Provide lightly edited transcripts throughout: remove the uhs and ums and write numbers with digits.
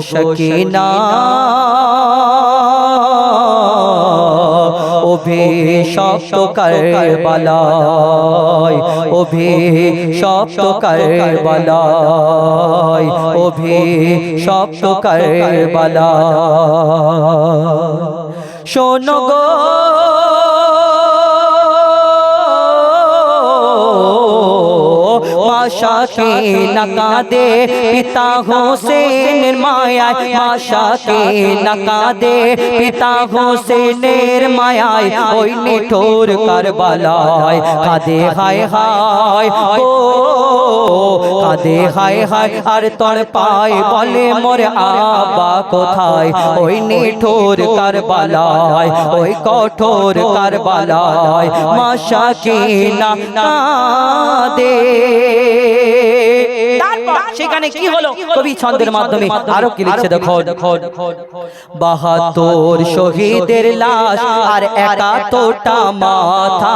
সকিনা অভিশপ্ত কারবালায়, অভিশপ্ত কারবালায়, অভিশপ্ত কারবালায়। শোনো গো শাকিনা কাঁদে পিতা হোসেনের মায়ায়, মা শাকিনা কাঁদে পিতা হোসেনের মায়ায়, ওই নিঠুর কারবালায় কাঁদে হায় হায় ও কাঁদে হায় হায় আর তোর পায় বলে মোর আব্বা কোথায়, ওই নিঠুর কারবালায়, ওই কঠোর কারবালায় মা শাকিনা কাঁদে। সেখানে কি হলো কবি ছন্দের মাধ্যমে আরো কি লিখছে দেখো। ৭২ শহীদের লাশ আর ৭১টা মাথা,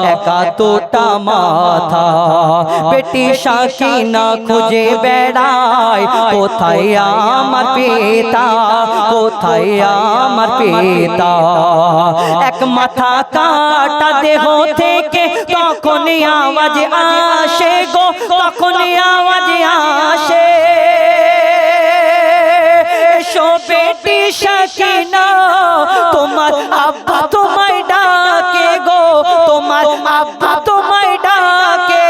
৭১টা মাথা, বেটি শাকিনা খুঁজে বেড়ায় কোথায় আমার পিতা, কোথায় আমার পিতা। এক মাথা কাটা দেহ থেকে তখন আওয়াজ আসে গো, তখন আওয়াজ আসে, এসো বেটি শাকিনা তোমার আব্বা তোমায় ডাকে গো, তোমার আব্বা তোমায় ডাকে।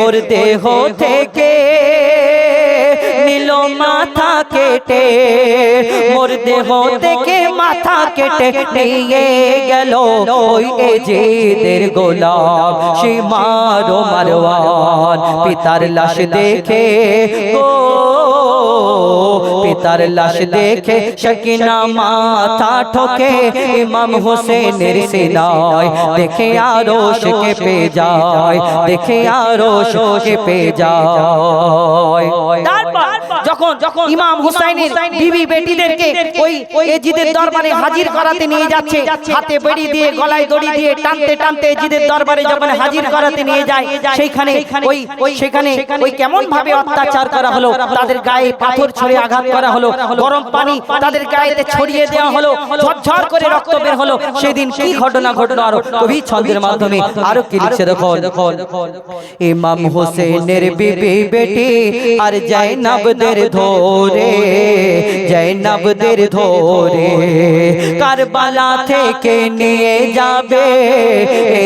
ওর দেহ থেকে নিল মাথা কেটে, মোর দেহ থেকে মাথা কেটে নিয়ে গেল ওই এজিদের গোলাম সীমার মারওয়ান। পিতার লাশ দেখে ও পিতার লাশ দেখে শাকিনা মাথা ঠোকে ইমাম হোসেনের সিনায়, দেখে আরশ কেঁপে যায়, দেখে আরশ কেঁপে যায়। যখন ইমাম হুসাইনের বিবি বেটিদেরকে ওই এজিদের দরবারে হাজির করাতে নিয়ে যাচ্ছে, হাতে বেড়ি দিয়ে গলায় দড়ি দিয়ে টানতে টানতে এজিদের দরবারে যখন হাজির করাতে নিয়ে যায়, সেখানে কেমন ভাবে অত্যাচার করা হলো, তাদের গায়ে পাথর ছুঁড়ে আঘাত করা হলো, গরম পানি তাদের গায়েতে ছড়িয়ে দেওয়া হলো, ঝরঝর করে রক্ত বের হলো। সেদিন কি ঘটনা ঘটলো আরো কবি ছন্দের মাধ্যমে আরো কি লিখছে দেখো। ইমাম হোসেনের বিবি বেটি আর জাইনাবদের ধরে, জাইনাবদের ধরে কারবালা থেকে নিয়ে যাবে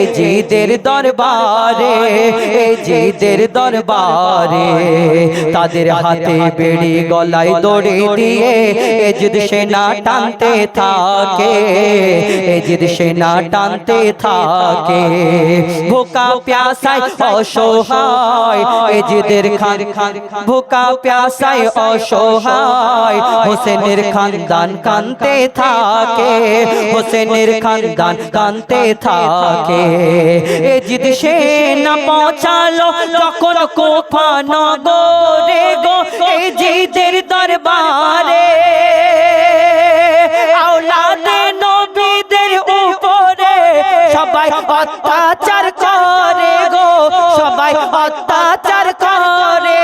এজিদের দরবারে, এজিদের দরবারে। তাদের হাতে বেড়ি গলায় দড়ি দিয়ে এজিদ সেনা টানতে থাকে, এজিদ সেনা টানতে থাকে। ভোকা প্যাসায় অসহায় এজিদের খান, ভোকা প্যাসায় অসহায় হোসেনের খানদান কানতে থাকে, হোসেনের খানদান কানতে থাকে। এজিদ সেনা পৌঁছালো যখন কোফা নগরে গো, এজিদের দরবারে আওলাদে নবীদের উপরে সবাই অত্যাচার করে গো, সবাই অত্যাচার করে।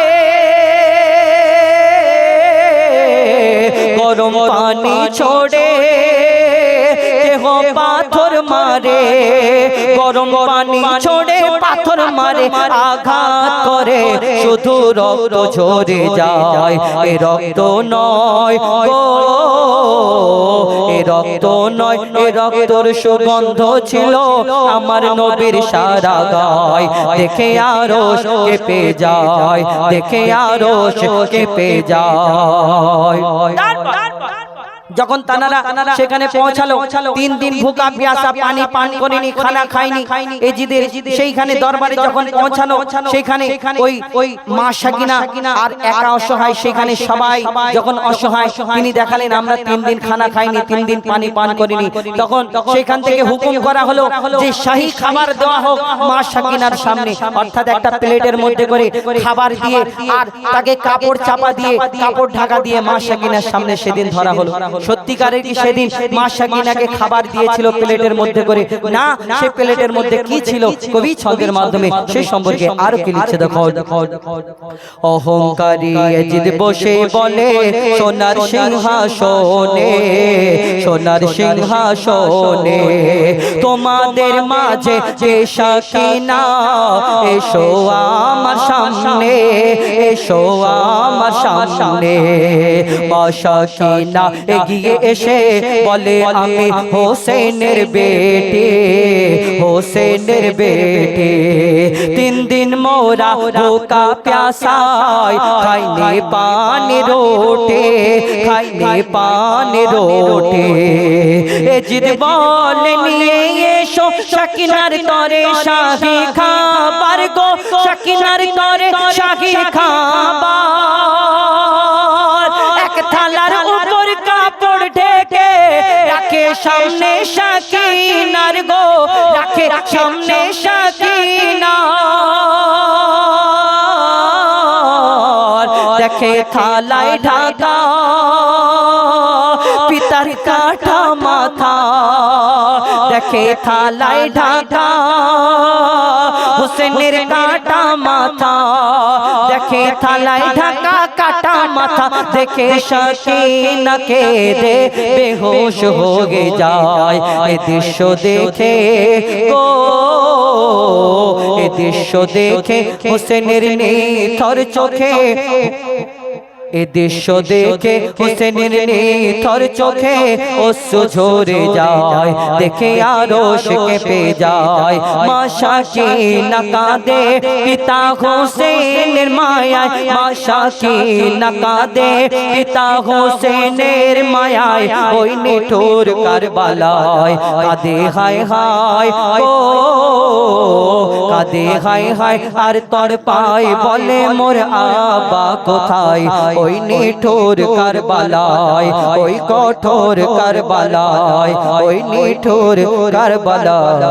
গরম পানি ছোড়ে কেহ পাথর মারে, গরম পানি ছোড়ে পাথর মারে, আঘাত করে শুধু রক্ত ঝরে যায়। এ রক্ত নয় গো, এ রক্ত নয়, এ রক্তর সুগন্ধ ছিল আমার নবীর সারা গায়। দেখে আরশ কেঁপে যায়, দেখে আরশ কেঁপে যায়। যখন তানারা সেখানে পৌঁছালো, 3 দিন ভুকা পিয়াসা, পানি পান করেনি, খানা খায়নি এজিদের সেইখানে দরবারে যখন পৌঁছানো, সেখানে ওই মা শাকিনা আর একা অসহায়, সেখানে সবাই যখন অসহায়, তিনি দেখালেন আমরা 3 দিন খানা খাইনি, 3 দিন পানি পান করিনি। তখন সেখান থেকে হুকুম করা হলো যে শাহী খাবার দেওয়া হোক মা শাকিনার সামনে, অর্থাৎ একটা প্লেটের মধ্যে করে খাবার দিয়ে আর তাকে কাপড় চাপা দিয়ে, কাপড় ঢাকা দিয়ে মা শাকিনার সামনে সেদিন ধরা হলো। সত্যিকারের কি সেদিন মা সাকিনাকে খাবার দিয়েছিল প্লেটের মধ্যে করে? না, সে প্লেটের মধ্যে কি ছিল কবি ছন্দের মাধ্যমে সেই সম্পর্কে আরো কি লিখছে দেখো। অহংকারী এজিদ বসে বলে সোনার সিংহাসনে, সোনার সিংহাসনে তোমাদের মাঝে যে সাকিনা এসো আমার সামনে, এসো আমার সামনে। মা সাকিনা এগিয়ে এসে বলে আমি হোসেনের বেটে, হোসেনের বেটে। 3 দিন মোরা ভোকা প্যাসায় খাইনি পানি রোটে, খাইনি পানি রোটে। এজিদ বলে নিয়ে এসো সাকিনার তরে শাহী খাবার গো, সাকিনার তরে শাহী খাবার। এক থালার উপর কাপড় ঢেকে রাখে সামনে সাকিনার গো, রাখে সামনে সাকিনার। দেখে থালায় ঢাকা পিতার কাটা মাথা, দেখে থালায় ঢাকা হোসেনের কাটা মাথা, দেখে থালায় ঢাকা কাটা মাথা। দেখে সাকিনা কেঁদে বেहोश হয়ে যায়। এ দৃশ্য দেখে গো, এ দৃশ্য দেখে হোসেনের নিথর চোখে, এ দৃশ্য দেখে হোসেনের নিথর চোখে অশ্রু ঝরে যায়। দেখে আরশ কেঁপে যায়। মা সাকিনা কাঁদে পিতা হোসেনের মায়ায়, মা সাকিনা কাঁদে পিতা হোসেনের মায়ায়। ওই নিঠুর কারবালায় কাঁদে হায় হায় ও, কাঁদে হায় হায় আর তড়পায় বলে মোর আবা কোথায়। ওই নিঠুর কারবালায়, ওই কঠোর কারবালায়, ওই নিঠুর কারবালায়।